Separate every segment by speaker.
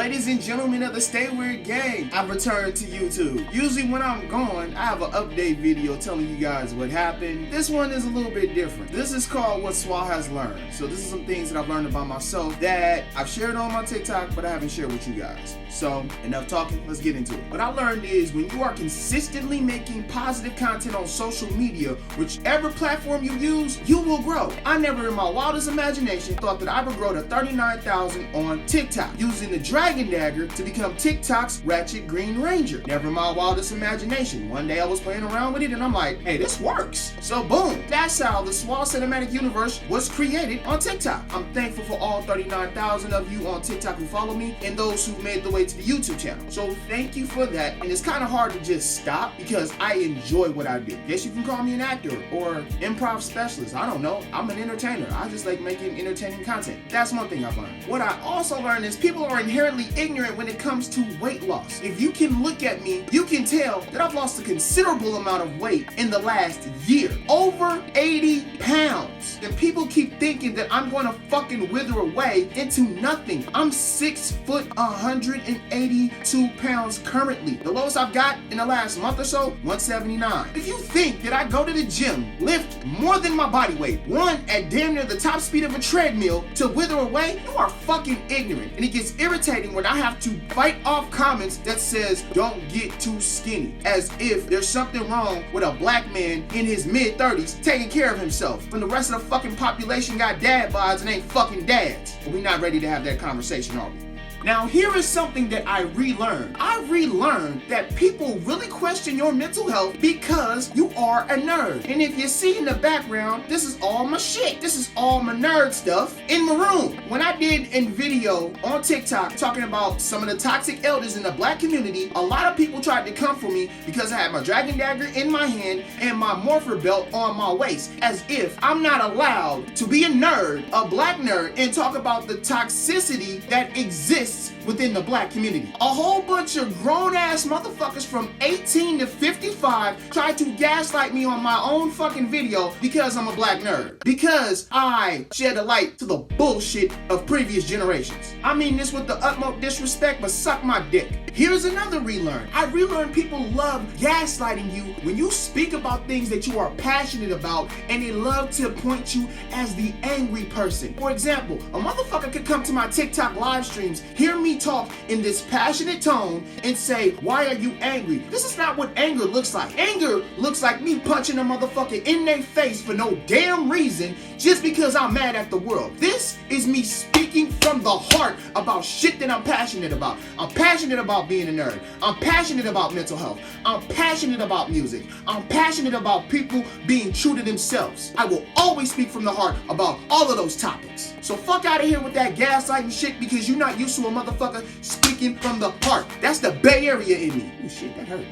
Speaker 1: Ladies and gentlemen of the Stay Weird gang, I've returned to YouTube. Usually when I'm gone, I have an update video telling you guys what happened. This one is a little bit different. This is called What Swa Has Learned. So this is some things that I've learned about myself that I've shared on my TikTok, but I haven't shared with you guys. So enough talking, let's get into it. What I learned is when you are consistently making positive content on social media, whichever platform you use, you will grow. I never in my wildest imagination thought that I would grow to 39,000 on TikTok, using the Dragon Dagger to become TikTok's Ratchet Green Ranger. Never in my wildest imagination. One day I was playing around with it and I'm like, hey, this works. So boom, that's how the Swa Cinematic Universe was created on TikTok. I'm thankful for all 39,000 of you on TikTok who follow me and those who made the way to the YouTube channel. So thank you for that. And it's kind of hard to just stop because I enjoy what I do. Guess you can call me an actor or improv specialist. I don't know. I'm an entertainer. I just like making entertaining content. That's one thing I've learned. What I also learned is people are inherently ignorant when it comes to weight loss. If you can look at me, you can tell that I've lost a considerable amount of weight in the last year. Over 80 pounds. And people keep thinking that I'm going to fucking wither away into nothing. I'm 6 foot 182 pounds currently. The lowest I've got in the last month or so, 179. If you think that I go to the gym, lift more than my body weight, run at damn near the top speed of a treadmill to wither away, you are fucking ignorant. And it gets irritating when I have to fight off comments that says, don't get too skinny. As if there's something wrong with a black man in his mid-30s taking care of himself when the rest of the fucking population got dad bods and ain't fucking dads. But we're not ready to have that conversation, are we? Now, here is something that I relearned. I relearned that people really question your mental health because you are a nerd. And if you see in the background, this is all my shit. This is all my nerd stuff in my room. When I did a video on TikTok talking about some of the toxic elders in the black community, a lot of people tried to come for me because I had my Dragon Dagger in my hand and my Morpher belt on my waist, as if I'm not allowed to be a nerd, a black nerd, and talk about the toxicity that exists within the black community. A whole bunch of grown-ass motherfuckers from 18 to 55 tried to gaslight me on my own fucking video because I'm a black nerd. Because I shed a light to the bullshit of previous generations. I mean this with the utmost disrespect, but suck my dick. Here's another relearn. I relearned people love gaslighting you when you speak about things that you are passionate about, and they love to point you as the angry person. For example, a motherfucker could come to my TikTok live streams, hear me talk in this passionate tone, and say, why are you angry? This is not what anger looks like. Anger looks like me punching a motherfucker in their face for no damn reason just because I'm mad at the world. This is me speaking from the heart about shit that I'm passionate about. I'm passionate about being a nerd. I'm passionate about mental health. I'm passionate about music. I'm passionate about people being true to themselves. I will always speak from the heart about all of those topics. So fuck out of here with that gaslighting shit because you're not used to a motherfucker speaking from the heart. That's the Bay Area in me. Ooh, shit, that hurt.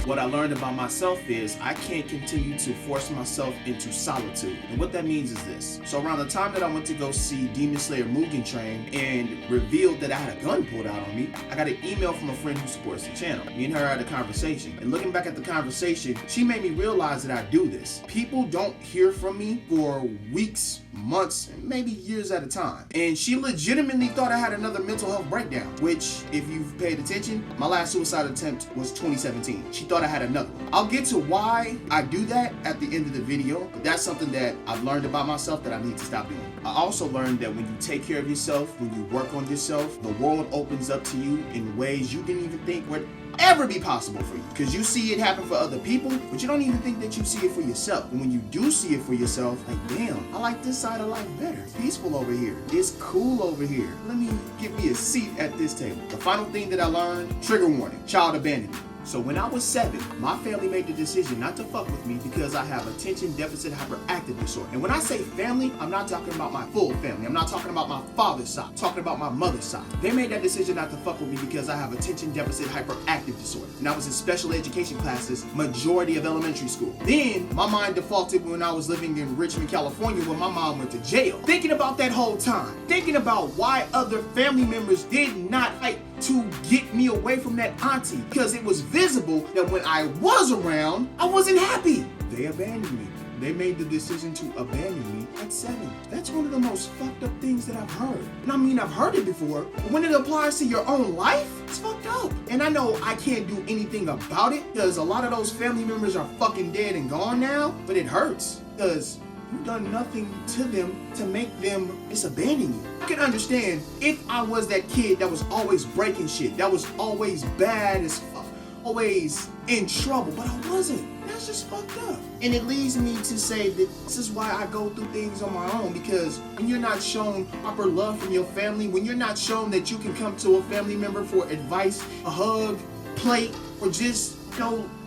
Speaker 1: What I learned about myself is I can't continue to force myself into solitude. And what that means is this. So around the time that I went to go see Demon Slayer Mugen Train and revealed that I had a gun pulled out on me, I got an email from a friend who supports the channel. Me and her had a conversation. And looking back at the conversation, she made me realize that I do this. People don't hear from me for weeks, months, and maybe years at a time. And she legitimately thought I had another mental health breakdown, which, if you've paid attention, my last suicide attempt was 2017. She thought I had another one. I'll get to why I do that at the end of the video, but that's something that I've learned about myself that I need to stop doing. I also learned that when you take care of yourself, when you work on yourself, the world opens up to you in ways you didn't even think would ever be possible for you. Because you see it happen for other people, but you don't even think that you see it for yourself. And when you do see it for yourself, like, damn, I like this side of life better. It's peaceful over here. It's cool over here. Let me get me a seat at this table. The final thing that I learned, trigger warning, child abandonment. So when I was 7, my family made the decision not to fuck with me because I have attention deficit hyperactive disorder. And when I say family, I'm not talking about my full family. I'm not talking about my father's side. I'm talking about my mother's side. They made that decision not to fuck with me because I have attention deficit hyperactive disorder. And I was in special education classes majority of elementary school. Then my mind defaulted when I was living in Richmond, California, when my mom went to jail. Thinking about that whole time. Thinking about why other family members did not fight to get me away from that auntie, because it was visible that when I was around, I wasn't happy. They abandoned me. they made the decision to abandon me at 7. That's one of the most fucked up things that I've heard. And I mean, I've heard it before, but when it applies to your own life, it's fucked up. And I know I can't do anything about it because a lot of those family members are fucking dead and gone now, but it hurts because you've done nothing to them to make them just abandon you. I can understand if I was that kid that was always breaking shit, that was always bad as fuck, always in trouble, but I wasn't. That's just fucked up. And it leads me to say that this is why I go through things on my own, because when you're not shown proper love from your family, when you're not shown that you can come to a family member for advice, a hug, plate, or just,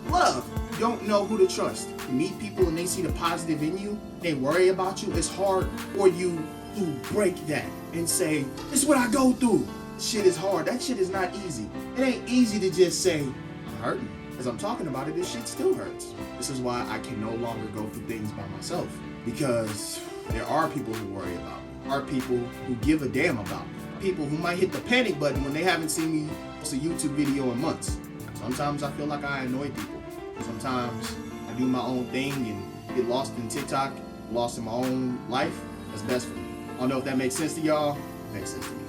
Speaker 1: love, you don't know who to trust. You meet people and they see the positive in you, they worry about you, it's hard for you to break that and say, this is what I go through. Shit is hard. That shit is not easy. It ain't easy to just say, I'm hurting. As I'm talking about it, this shit still hurts. This is why I can no longer go through things by myself, because there are people who worry about me. There are people who give a damn about me. People who might hit the panic button when they haven't seen me post a YouTube video in months. Sometimes I feel like I annoy people. Sometimes I do my own thing and get lost in TikTok, lost in my own life. That's best for me. I don't know if that makes sense to y'all. It makes sense to me.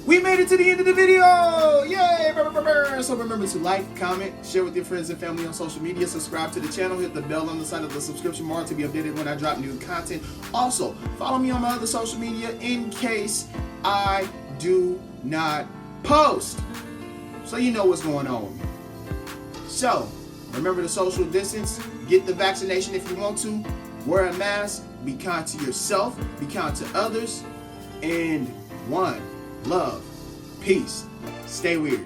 Speaker 1: We made it to the end of the video! Yay! So remember to like, comment, share with your friends and family on social media, subscribe to the channel, hit the bell on the side of the subscription bar to be updated when I drop new content. Also, follow me on my other social media in case I do not post, so you know what's going on with me. So, remember to social distance, get the vaccination if you want to, wear a mask, be kind to yourself, be kind to others, and one love, peace, stay weird.